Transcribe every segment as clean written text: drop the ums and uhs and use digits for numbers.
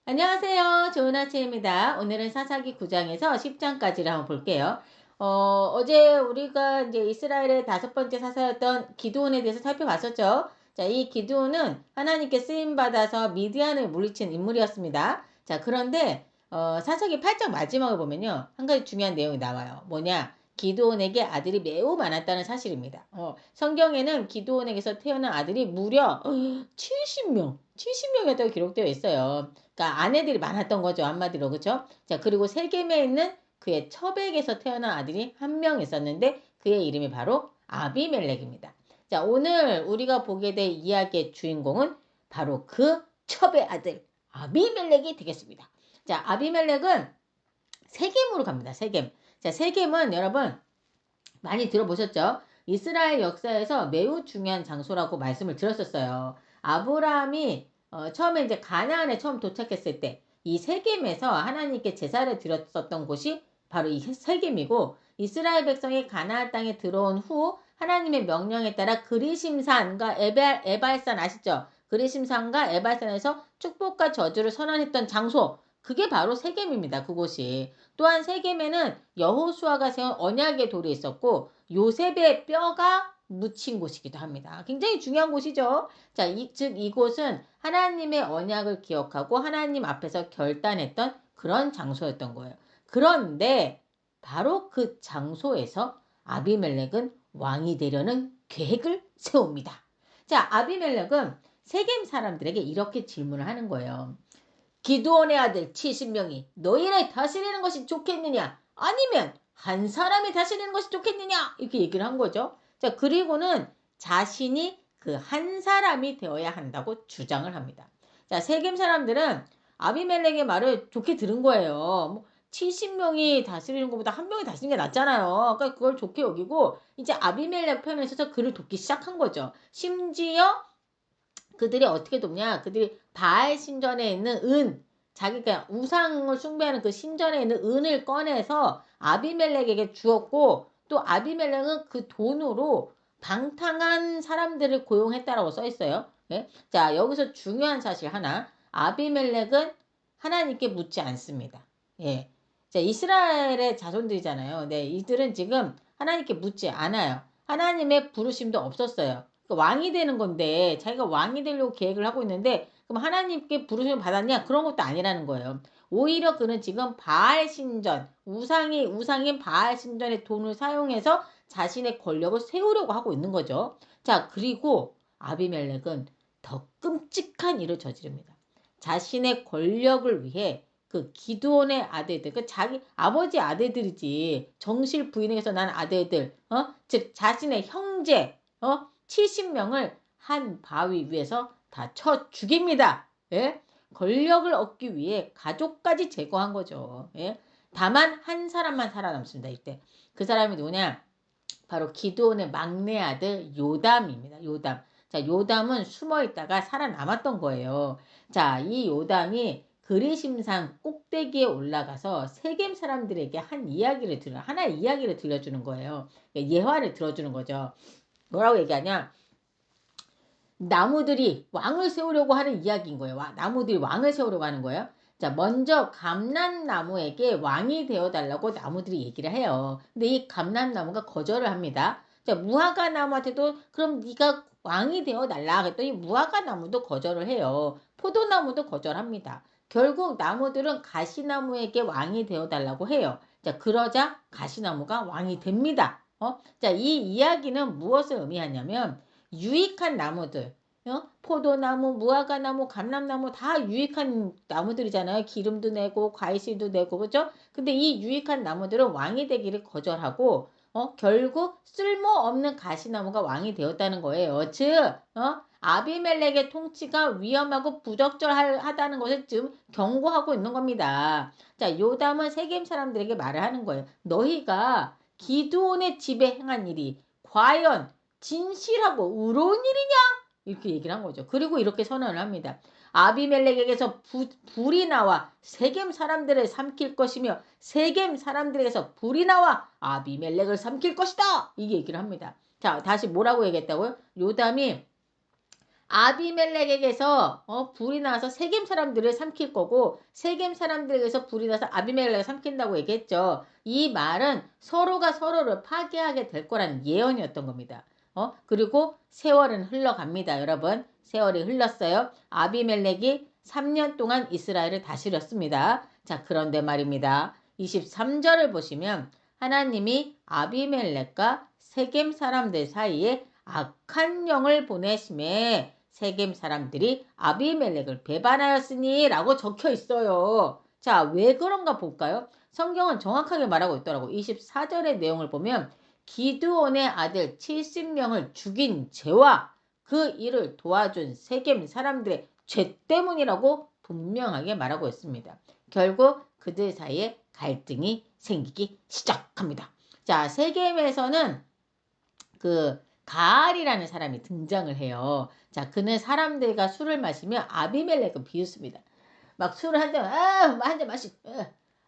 안녕하세요. 좋은 아침입니다. 오늘은 사사기 9장에서 10장까지를 한번 볼게요. 어제 우리가 이제 이스라엘의 다섯 번째 사사였던 기드온에 대해서 살펴봤었죠. 자, 이 기드온은 하나님께 쓰임받아서 미디안을 물리친 인물이었습니다. 자, 그런데, 사사기 8장 마지막을 보면요. 한 가지 중요한 내용이 나와요. 뭐냐? 기드온에게 아들이 매우 많았다는 사실입니다. 성경에는 기드온에게서 태어난 아들이 무려 70명, 70명이었다고 기록되어 있어요. 그러니까 아내들이 많았던 거죠. 한마디로. 그렇죠? 자, 그리고 세겜에 있는 그의 처백에서 태어난 아들이 한 명 있었는데 그의 이름이 바로 아비멜렉입니다. 자, 오늘 우리가 보게 될 이야기의 주인공은 바로 그 첩의 아들 아비멜렉이 되겠습니다. 자, 아비멜렉은 세겜으로 갑니다. 세겜. 자, 세겜은 여러분 많이 들어보셨죠? 이스라엘 역사에서 매우 중요한 장소라고 말씀을 드렸었어요. 아브라함이 처음에 이제 가나안에 처음 도착했을 때 이 세겜에서 하나님께 제사를 드렸었던 곳이 바로 이 세겜이고, 이스라엘 백성이 가나안 땅에 들어온 후 하나님의 명령에 따라 그리심산과 에발산 아시죠? 그리심산과 에발산에서 축복과 저주를 선언했던 장소, 그게 바로 세겜입니다. 그곳이. 또한 세겜에는 여호수아가 세운 언약의 돌이 있었고 요셉의 뼈가 묻힌 곳이기도 합니다. 굉장히 중요한 곳이죠. 자, 즉 이곳은 하나님의 언약을 기억하고 하나님 앞에서 결단했던 그런 장소였던 거예요. 그런데 바로 그 장소에서 아비멜렉은 왕이 되려는 계획을 세웁니다. 자, 아비멜렉은 세겜 사람들에게 이렇게 질문을 하는 거예요. 기드온의 아들 70명이 너희를 다스리는 것이 좋겠느냐? 아니면 한 사람이 다스리는 것이 좋겠느냐? 이렇게 얘기를 한 거죠. 자, 그리고는 자신이 그 한 사람이 되어야 한다고 주장을 합니다. 자, 세겜 사람들은 아비멜렉의 말을 좋게 들은 거예요. 뭐 70명이 다스리는 것보다 한 명이 다스리는 게 낫잖아요. 그러니까 그걸 좋게 여기고 이제 아비멜렉 편에 서서 그를 돕기 시작한 거죠. 심지어 그들이 어떻게 돕냐? 그들이 바알 신전에 있는 자기가 우상을 숭배하는 그 신전에 있는 은을 꺼내서 아비멜렉에게 주었고, 또 아비멜렉은 그 돈으로 방탕한 사람들을 고용했다라고 써 있어요. 예? 자, 여기서 중요한 사실 하나. 아비멜렉은 하나님께 묻지 않습니다. 예. 자, 이스라엘의 자손들이잖아요. 네, 이들은 지금 하나님께 묻지 않아요. 하나님의 부르심도 없었어요. 왕이 되는 건데 자기가 왕이 되려고 계획을 하고 있는데 그럼 하나님께 부르심을 받았냐? 그런 것도 아니라는 거예요. 오히려 그는 지금 바알 신전, 우상인 바알 신전의 돈을 사용해서 자신의 권력을 세우려고 하고 있는 거죠. 자, 그리고 아비멜렉은 더 끔찍한 일을 저지릅니다. 자신의 권력을 위해 그 기드온의 아들들, 그 자기 아버지 아들들이지, 정실 부인에게서 난 아들들, 즉 자신의 형제, 70명을 한 바위 위에서 다 쳐 죽입니다. 예? 권력을 얻기 위해 가족까지 제거한 거죠. 예? 다만 한 사람만 살아남습니다. 이때 그 사람이 누구냐? 바로 기드온의 막내 아들 요담입니다. 요담. 자, 요담은 숨어 있다가 살아남았던 거예요. 자, 이 요담이 그리심산 꼭대기에 올라가서 세겜 사람들에게 하나의 이야기를 들려주는 거예요. 예화를 들어주는 거죠. 뭐라고 얘기하냐? 나무들이 왕을 세우려고 하는 이야기인 거예요. 나무들이 왕을 세우려고 하는 거예요. 자, 먼저 감람나무에게 왕이 되어달라고 나무들이 얘기를 해요. 근데 이 감람나무가 거절을 합니다. 자, 무화과나무한테도 그럼 네가 왕이 되어달라 그랬더니 무화과나무도 거절을 해요. 포도나무도 거절합니다. 결국 나무들은 가시나무에게 왕이 되어달라고 해요. 자, 그러자 가시나무가 왕이 됩니다. 자, 이 이야기는 무엇을 의미하냐면 유익한 나무들, 포도나무, 무화과나무, 감람나무 다 유익한 나무들이잖아요. 기름도 내고 과일씨도 내고 그죠? 근데 이 유익한 나무들은 왕이 되기를 거절하고 결국 쓸모없는 가시나무가 왕이 되었다는 거예요. 즉 아비멜렉의 통치가 위험하고 부적절하다는 것을 지금 경고하고 있는 겁니다. 자, 요담은 세겜 사람들에게 말을 하는 거예요. 너희가 기드온의 집에 행한 일이 과연 진실하고 의로운 일이냐? 이렇게 얘기를 한 거죠. 그리고 이렇게 선언을 합니다. 아비멜렉에게서 불이 나와 세겜 사람들을 삼킬 것이며 세겜 사람들에게서 불이 나와 아비멜렉을 삼킬 것이다. 이게 얘기를 합니다. 자, 다시 뭐라고 얘기했다고요? 요담이 아비멜렉에게서 불이 나서 세겜 사람들을 삼킬 거고 세겜 사람들에게서 불이 나서 아비멜렉을 삼킨다고 얘기했죠. 이 말은 서로가 서로를 파괴하게 될 거라는 예언이었던 겁니다. 그리고 세월은 흘러갑니다. 여러분, 세월이 흘렀어요. 아비멜렉이 3년 동안 이스라엘을 다스렸습니다. 자, 그런데 말입니다. 23절을 보시면 하나님이 아비멜렉과 세겜 사람들 사이에 악한 영을 보내심에 세겜 사람들이 아비멜렉을 배반하였으니 라고 적혀 있어요. 자, 왜 그런가 볼까요? 성경은 정확하게 말하고 있더라고. 24절의 내용을 보면 기드온의 아들 70명을 죽인 죄와 그 일을 도와준 세겜 사람들의 죄 때문이라고 분명하게 말하고 있습니다. 결국 그들 사이에 갈등이 생기기 시작합니다. 자, 세겜에서는 그 가알이라는 사람이 등장을 해요. 자, 그는 사람들과 술을 마시며 아비멜렉을 비웃습니다. 막 술을 한 잔 마시.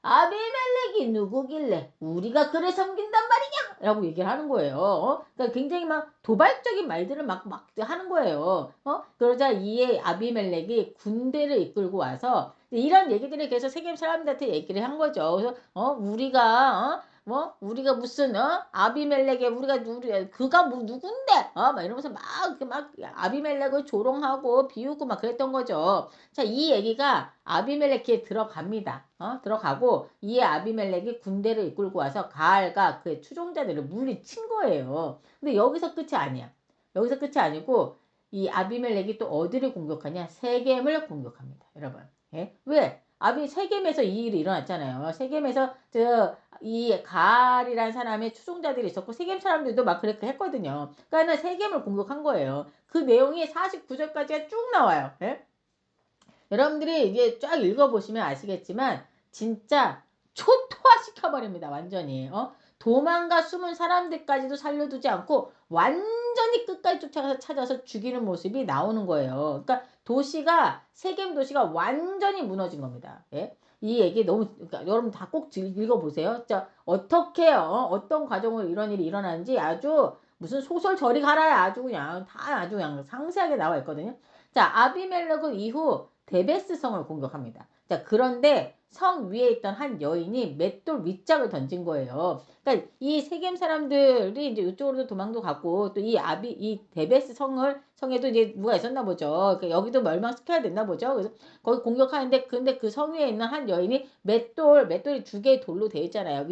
아비멜렉이 누구길래 우리가 그를 섬긴단 말이냐? 라고 얘기를 하는 거예요. 그러니까 굉장히 막 도발적인 말들을 막 하는 거예요. 그러자 이에 아비멜렉이 군대를 이끌고 와서 이런 얘기들을 계속 세겜 사람들한테 얘기를 한 거죠. 그래서 우리가 무슨 아비멜렉에 우리 그가 뭐 누군데 막 이러면서 막 아비멜렉을 조롱하고 비웃고 막 그랬던 거죠. 자, 이 얘기가 아비멜렉에 들어갑니다. 들어가고 이에 아비멜렉이 군대를 이끌고 와서 가알과 그의 추종자들을 물리친 거예요. 근데 여기서 끝이 아니야. 여기서 끝이 아니고 이 아비멜렉이 또 어디를 공격하냐? 세겜을 공격합니다. 여러분. 예? 왜? 세겜에서 이 일이 일어났잖아요. 세겜에서 이 가알이라는 사람의 추종자들이 있었고 세겜 사람들도 막 그렇게 했거든요. 그러니까 세겜을 공격한 거예요. 그 내용이 49절까지가 쭉 나와요. 예? 여러분들이 이제 쫙 읽어보시면 아시겠지만 진짜 초토화시켜버립니다. 완전히. 도망가 숨은 사람들까지도 살려두지 않고 완전히 끝까지 쫓아가서 찾아서 죽이는 모습이 나오는 거예요. 그러니까 세겜 도시가 완전히 무너진 겁니다. 예? 이 얘기 너무, 그러니까 여러분 다 꼭 읽어보세요. 자, 어떻게, 어떤 과정으로 이런 일이 일어나는지 아주 무슨 소설 저리 가라 아주 그냥 상세하게 나와 있거든요. 자, 아비멜렉은 이후 데베스 성을 공격합니다. 자, 그런데 성 위에 있던 한 여인이 맷돌 윗짝을 던진 거예요. 그러니까 이 세겜 사람들이 이제 이쪽으로도 도망도 갔고 또 이 데베스 성에도 이제 누가 있었나 보죠. 그러니까 여기도 멸망시켜야 됐나 보죠. 그래서 거기 공격하는데 근데 그 성 위에 있는 한 여인이 맷돌이 두 개의 돌로 되어 있잖아요.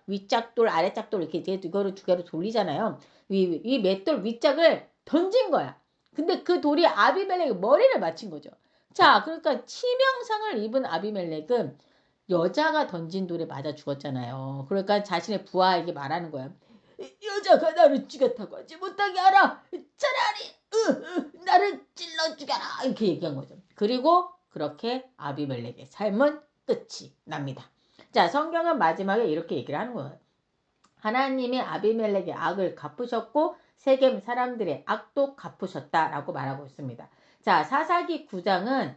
윗짝돌, 아래짝돌 이렇게 이거를 두 개로 돌리잖아요. 이 맷돌 윗짝을 던진 거야. 근데 그 돌이 아비멜렉의 머리를 맞힌 거죠. 자, 그러니까 치명상을 입은 아비멜렉은 여자가 던진 돌에 맞아 죽었잖아요. 그러니까 자신의 부하에게 말하는 거야. 여자가 나를 죽였다고 하지 못하게 하라. 차라리 나를 찔러 죽여라. 이렇게 얘기한 거죠. 그리고 그렇게 아비멜렉의 삶은 끝이 납니다. 자, 성경은 마지막에 이렇게 얘기를 하는 거예요. 하나님이 아비멜렉의 악을 갚으셨고 세겜 사람들의 악도 갚으셨다라고 말하고 있습니다. 자, 사사기 9장은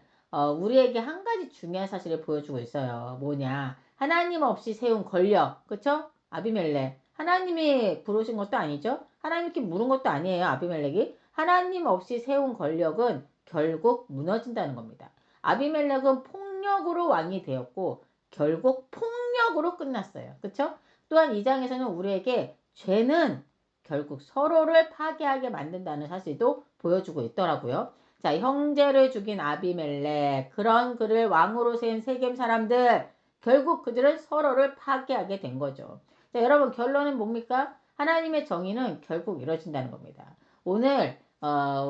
우리에게 한 가지 중요한 사실을 보여주고 있어요. 뭐냐? 하나님 없이 세운 권력, 그쵸? 아비멜렉. 하나님이 부르신 것도 아니죠? 하나님께 물은 것도 아니에요, 아비멜렉이. 하나님 없이 세운 권력은 결국 무너진다는 겁니다. 아비멜렉은 폭력으로 왕이 되었고 결국 폭력으로 끝났어요. 그쵸? 또한 이 장에서는 우리에게 죄는 결국 서로를 파괴하게 만든다는 사실도 보여주고 있더라고요. 자, 형제를 죽인 아비멜렉, 그런 그를 왕으로 세운 세겜 사람들, 결국 그들은 서로를 파괴하게 된 거죠. 자, 여러분 결론은 뭡니까? 하나님의 정의는 결국 이루어진다는 겁니다. 오늘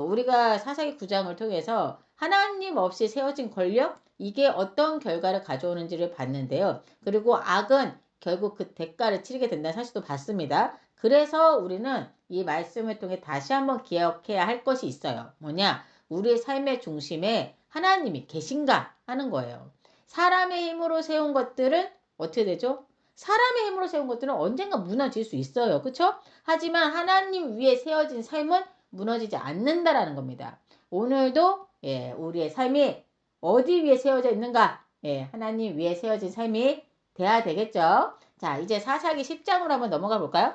우리가 사사기 9장을 통해서 하나님 없이 세워진 권력, 이게 어떤 결과를 가져오는지를 봤는데요. 그리고 악은 결국 그 대가를 치르게 된다는 사실도 봤습니다. 그래서 우리는 이 말씀을 통해 다시 한번 기억해야 할 것이 있어요. 뭐냐? 우리의 삶의 중심에 하나님이 계신가 하는 거예요. 사람의 힘으로 세운 것들은 어떻게 되죠? 사람의 힘으로 세운 것들은 언젠가 무너질 수 있어요. 그렇죠? 하지만 하나님 위에 세워진 삶은 무너지지 않는다라는 겁니다. 오늘도 우리의 삶이 어디 위에 세워져 있는가? 하나님 위에 세워진 삶이 돼야 되겠죠. 자, 이제 사사기 10장으로 한번 넘어가 볼까요?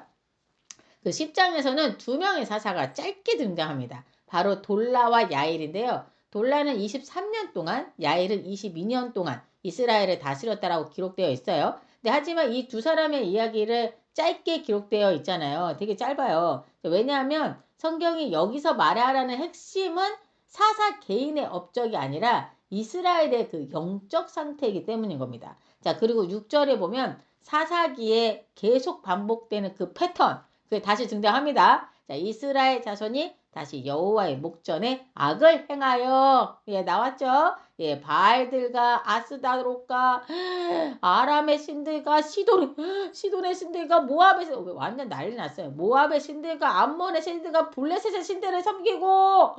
그 10장에서는 두 명의 사사가 짧게 등장합니다. 바로 돌라와 야일인데요. 돌라는 23년 동안, 야일은 22년 동안 이스라엘을 다스렸다라고 기록되어 있어요. 근데 하지만 이 두 사람의 이야기를 짧게 기록되어 있잖아요. 되게 짧아요. 왜냐하면 성경이 여기서 말하라는 핵심은 사사 개인의 업적이 아니라 이스라엘의 그 영적 상태이기 때문인 겁니다. 자, 그리고 6절에 보면 사사기에 계속 반복되는 그 패턴, 그게 다시 등장합니다. 자, 이스라엘 자손이 다시 여호와의 목전에 악을 행하여, 예, 나왔죠? 예, 바알들과 아스다롯과 아람의 신들과 시돈의 신들과 모압의 신들, 완전 난리 났어요. 모압의 신들과 암몬의 신들과 블레셋의 신들을 섬기고,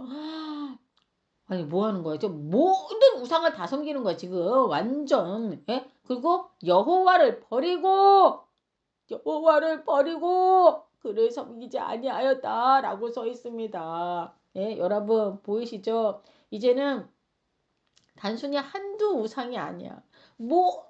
아니 뭐 하는 거야? 저 모든 우상을 다 섬기는 거야 지금 완전. 예? 그리고 여호와를 버리고 그를 섬기지 아니하였다라고 써 있습니다. 예, 여러분 보이시죠? 이제는 단순히 한두 우상이 아니야. 모든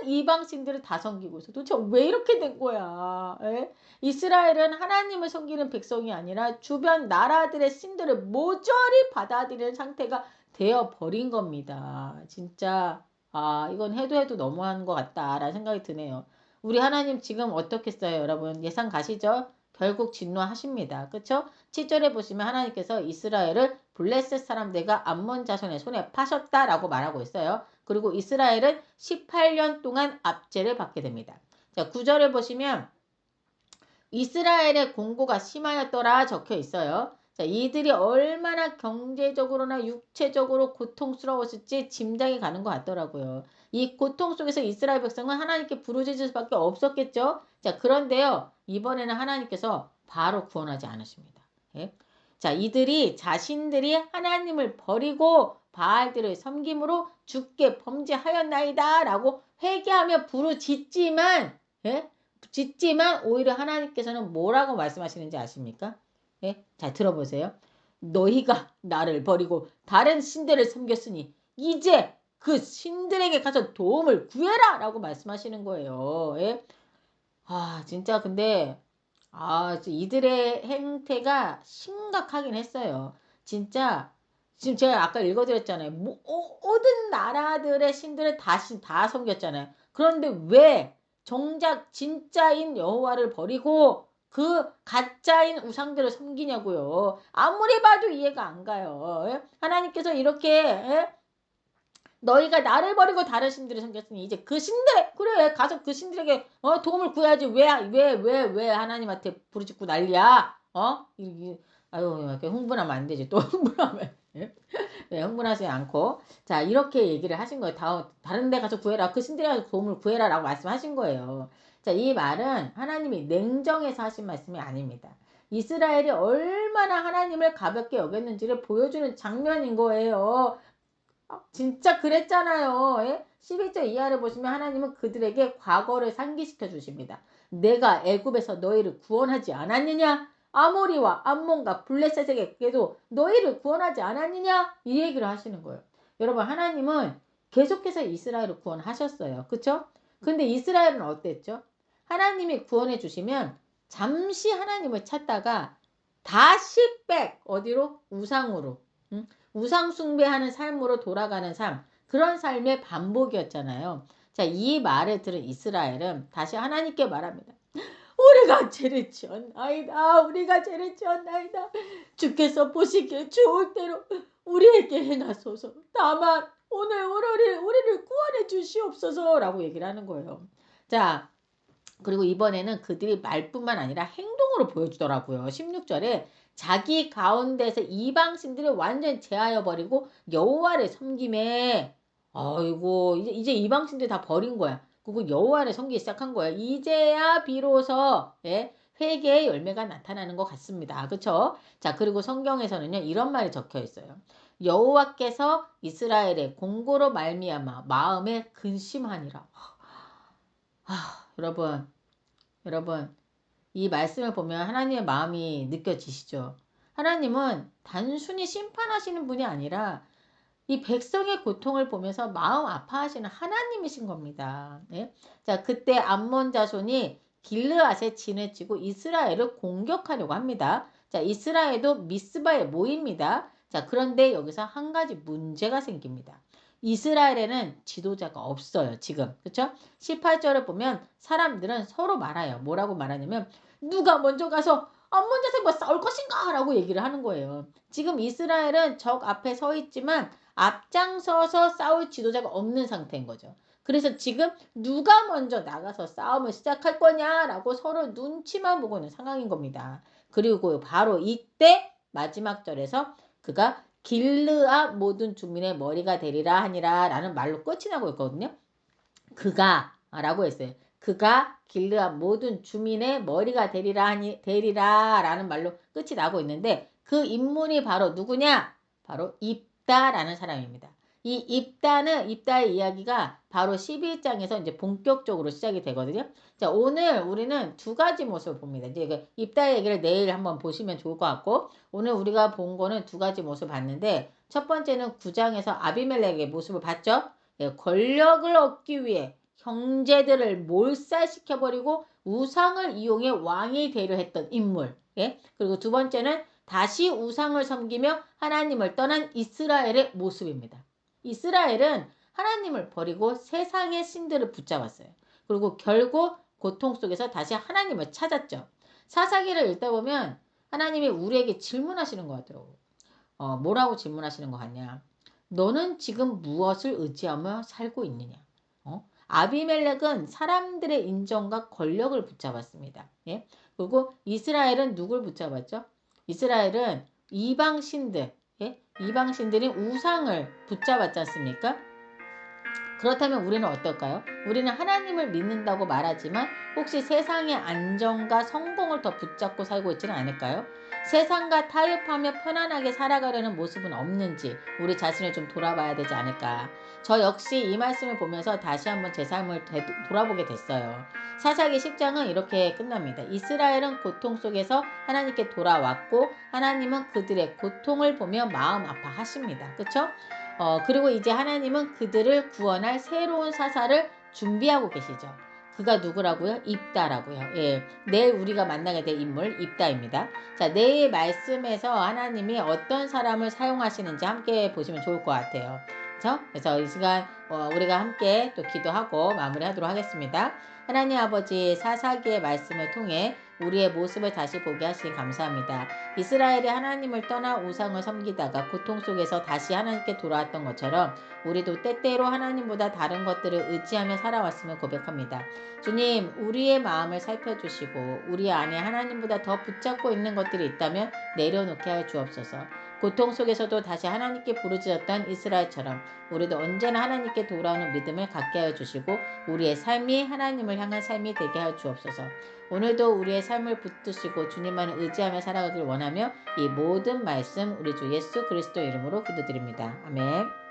이방신들을 다 섬기고 있어. 도대체 왜 이렇게 된 거야? 에? 이스라엘은 하나님을 섬기는 백성이 아니라 주변 나라들의 신들을 모조리 받아들이는 상태가 되어버린 겁니다. 진짜 이건 해도 너무한 것 같다라는 생각이 드네요. 우리 하나님 지금 어떻게 써요, 여러분? 예상 가시죠? 결국 진노하십니다. 그쵸? 7절에 보시면 하나님께서 이스라엘을 블레셋 사람들과 암몬 자손의 손에 파셨다라고 말하고 있어요. 그리고 이스라엘은 18년 동안 압제를 받게 됩니다. 자, 9절에 보시면 이스라엘의 공고가 심하였더라 적혀 있어요. 자, 이들이 얼마나 경제적으로나 육체적으로 고통스러웠을지 짐작이 가는 것 같더라고요. 이 고통 속에서 이스라엘 백성은 하나님께 부르짖을 수밖에 없었겠죠. 자, 그런데요. 이번에는 하나님께서 바로 구원하지 않으십니다. 예? 자, 이들이 자신들이 하나님을 버리고 바알들을 섬김으로 죽게 범죄하였나이다 라고 회개하며 부르짖지만, 예? 짓지만 오히려 하나님께서는 뭐라고 말씀하시는지 아십니까? 예? 잘 들어보세요. 너희가 나를 버리고 다른 신들을 섬겼으니 이제 그 신들에게 가서 도움을 구해라 라고 말씀하시는 거예요. 예? 진짜 근데 이들의 행태가 심각하긴 했어요. 진짜 지금 제가 아까 읽어드렸잖아요. 모든 나라들의 신들을 다 섬겼잖아요. 그런데 왜 정작 진짜인 여호와를 버리고 그 가짜인 우상들을 섬기냐고요. 아무리 봐도 이해가 안 가요. 예? 하나님께서 이렇게 너희가 나를 버리고 다른 신들을 섬겼으니 이제 그 신들 그래 가서 그 신들에게 도움을 구해야지 왜 하나님한테 부르짖고 난리야 아유 이렇게 흥분하면 안 되지 또 흥분하면 네, 흥분하지 않고 자 이렇게 얘기를 하신 거예요. 다른 데 가서 구해라 그 신들에 가서 도움을 구해라 라고 말씀하신 거예요. 자 이 말은 하나님이 냉정해서 하신 말씀이 아닙니다. 이스라엘이 얼마나 하나님을 가볍게 여겼는지를 보여주는 장면인 거예요. 진짜 그랬잖아요. 예? 11절 이하를 보시면 하나님은 그들에게 과거를 상기시켜 주십니다. 내가 애굽에서 너희를 구원하지 않았느냐? 아모리와 암몬과 블레셋에게도 너희를 구원하지 않았느냐? 이 얘기를 하시는 거예요. 여러분 하나님은 계속해서 이스라엘을 구원하셨어요. 그쵸? 근데 이스라엘은 어땠죠? 하나님이 구원해 주시면 잠시 하나님을 찾다가 다시 어디로? 우상으로. 응? 우상 숭배하는 삶으로 돌아가는 삶. 그런 삶의 반복이었잖아요. 자, 이 말을 들은 이스라엘은 다시 하나님께 말합니다. 우리가 죄를 지었나이다. 우리가 죄를 지었나이다. 주께서 보시기에 좋을 대로 우리에게 행하소서. 다만 오늘 우리를 구원해 주시옵소서 라고 얘기를 하는 거예요. 자, 그리고 이번에는 그들이 말뿐만 아니라 행동으로 보여주더라고요. 16절에 자기 가운데서 이방신들을 완전히 제하여 버리고 여호와를 섬김에 아이고 이제 이방신들 다 버린 거야. 그리고 여호와를 섬기기 시작한 거야. 이제야 비로소 회개의 열매가 나타나는 것 같습니다. 그렇죠? 자 그리고 성경에서는요 이런 말이 적혀 있어요. 여호와께서 이스라엘의 공고로 말미암아 마음에 근심하니라. 여러분 이 말씀을 보면 하나님의 마음이 느껴지시죠? 하나님은 단순히 심판하시는 분이 아니라 이 백성의 고통을 보면서 마음 아파하시는 하나님이신 겁니다. 네? 자, 그때 암몬 자손이 길르앗에 진을 치고 이스라엘을 공격하려고 합니다. 자, 이스라엘도 미스바에 모입니다. 자, 그런데 여기서 한 가지 문제가 생깁니다. 이스라엘에는 지도자가 없어요, 지금. 그쵸? 18절을 보면 사람들은 서로 말아요. 뭐라고 말하냐면, 누가 먼저 가서 암몬 자손과 싸울 것인가? 라고 얘기를 하는 거예요. 지금 이스라엘은 적 앞에 서 있지만 앞장서서 싸울 지도자가 없는 상태인 거죠. 그래서 지금 누가 먼저 나가서 싸움을 시작할 거냐라고 서로 눈치만 보고 있는 상황인 겁니다. 그리고 바로 이때 마지막 절에서 그가 길르앗 모든 주민의 머리가 되리라 하니라 라는 말로 끝이 나고 있거든요. 그가 라고 했어요. 그가 길르앗 모든 주민의 머리가 되리라 라는 말로 끝이 나고 있는데 그 인물이 바로 누구냐? 바로 입다라는 사람입니다. 이 입다의 이야기가 바로 11장에서 이제 본격적으로 시작이 되거든요. 자, 오늘 우리는 두 가지 모습을 봅니다. 이제 그 입다의 얘기를 내일 한번 보시면 좋을 것 같고, 오늘 우리가 본 거는 두 가지 모습을 봤는데, 첫 번째는 9장에서 아비멜렉의 모습을 봤죠? 예, 권력을 얻기 위해 형제들을 몰살시켜버리고 우상을 이용해 왕이 되려 했던 인물. 예? 그리고 두 번째는 다시 우상을 섬기며 하나님을 떠난 이스라엘의 모습입니다. 이스라엘은 하나님을 버리고 세상의 신들을 붙잡았어요. 그리고 결국 고통 속에서 다시 하나님을 찾았죠. 사사기를 읽다 보면 하나님이 우리에게 질문하시는 것 같더라고요. 뭐라고 질문하시는 것 같냐. 너는 지금 무엇을 의지하며 살고 있느냐. 아비멜렉은 사람들의 인정과 권력을 붙잡았습니다. 예? 그리고 이스라엘은 누굴 붙잡았죠? 이스라엘은 이방신들, 예? 이방신들이 우상을 붙잡았지 않습니까? 그렇다면 우리는 어떨까요? 우리는 하나님을 믿는다고 말하지만 혹시 세상의 안정과 성공을 더 붙잡고 살고 있지는 않을까요? 세상과 타협하며 편안하게 살아가려는 모습은 없는지 우리 자신을 좀 돌아봐야 되지 않을까. 저 역시 이 말씀을 보면서 다시 한번 제 삶을 돌아보게 됐어요. 사사기 10장은 이렇게 끝납니다. 이스라엘은 고통 속에서 하나님께 돌아왔고 하나님은 그들의 고통을 보며 마음 아파하십니다. 그렇죠? 그리고 이제 하나님은 그들을 구원할 새로운 사사를 준비하고 계시죠. 그가 누구라고요? 입다라고요. 예, 내일 우리가 만나게 될 인물 입다입니다. 자, 내일 말씀에서 하나님이 어떤 사람을 사용하시는지 함께 보시면 좋을 것 같아요. 그래서 이 시간 우리가 함께 또 기도하고 마무리하도록 하겠습니다. 하나님 아버지 사사기의 말씀을 통해 우리의 모습을 다시 보게 하시니 감사합니다. 이스라엘이 하나님을 떠나 우상을 섬기다가 고통 속에서 다시 하나님께 돌아왔던 것처럼 우리도 때때로 하나님보다 다른 것들을 의지하며 살아왔음을 고백합니다. 주님, 우리의 마음을 살펴주시고 우리 안에 하나님보다 더 붙잡고 있는 것들이 있다면 내려놓게 하여 주옵소서. 고통 속에서도 다시 하나님께 부르짖었던 이스라엘처럼 우리도 언제나 하나님께 돌아오는 믿음을 갖게 하여 주시고 우리의 삶이 하나님을 향한 삶이 되게 하여 주옵소서. 오늘도 우리의 삶을 붙드시고 주님만을 의지하며 살아가길 원하며 이 모든 말씀 우리 주 예수 그리스도 이름으로 기도드립니다. 아멘.